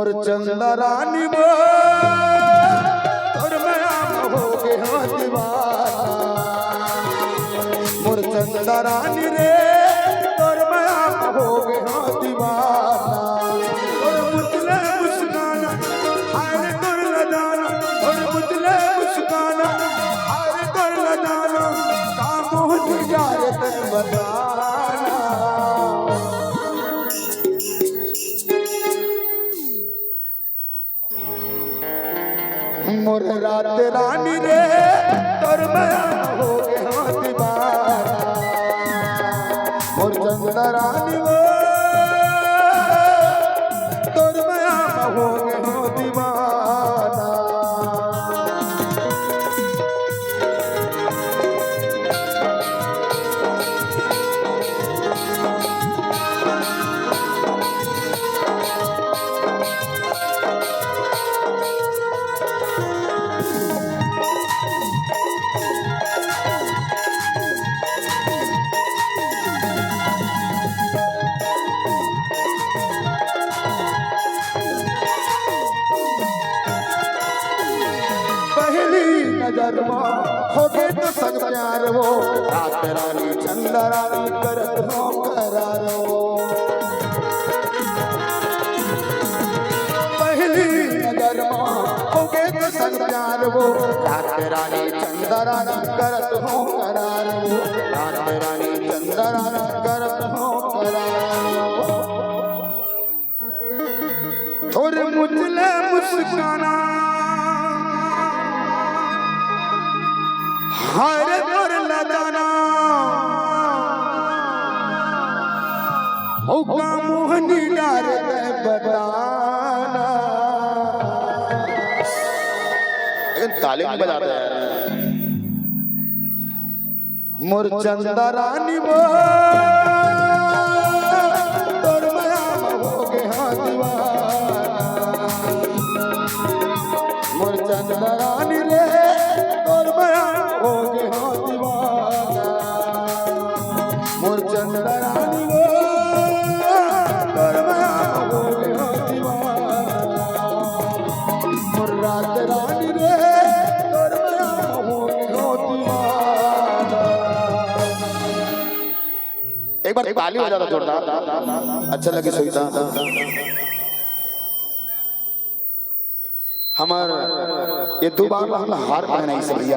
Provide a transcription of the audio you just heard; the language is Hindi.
मोर चंदा रानी वो और मैं हो गया दीवाना। मोर चंदा रानी रे और मैं हो गया दीवाना। और मुझले मुस्काना हाय कर लगाना, और मुझले मुस्काना हाय कर लगाना, काम हो जाए तन बताना। मोर रात रानी रे तोर मैं हो गया दीवाना। मोर चंदा रानी वो तोर मैं हो गया दीवाना। नजर हो गए तो संग प्यार वो, रात रानी चंदा रानी करत हो करार वो। पहली नजर हो गए तो संग प्यार वो, रात रानी चंदा रानी करत हो करार वो। रात रानी चंदा रानी करत हो करार वो। थोड़े मुझले मुस्काना हर तोर लगाना, होगा मोहनी डार बताना। लेकिन ताले नहीं बजाता यार। मोर चंदा रानी वो तोर माया हो गया दीवाना। मोर चंदा रानी रे तोर माया हो गया दीवाना। मोर चंदा रानी वो तोर माया हो गया दीवाना। मोर रात रानी रे तोर माया हो गया दीवाना। एक बार ताली हो जाता जोरदार, अच्छा लगे सुनता। हमार ये दो बार हार पहनाई से भैया।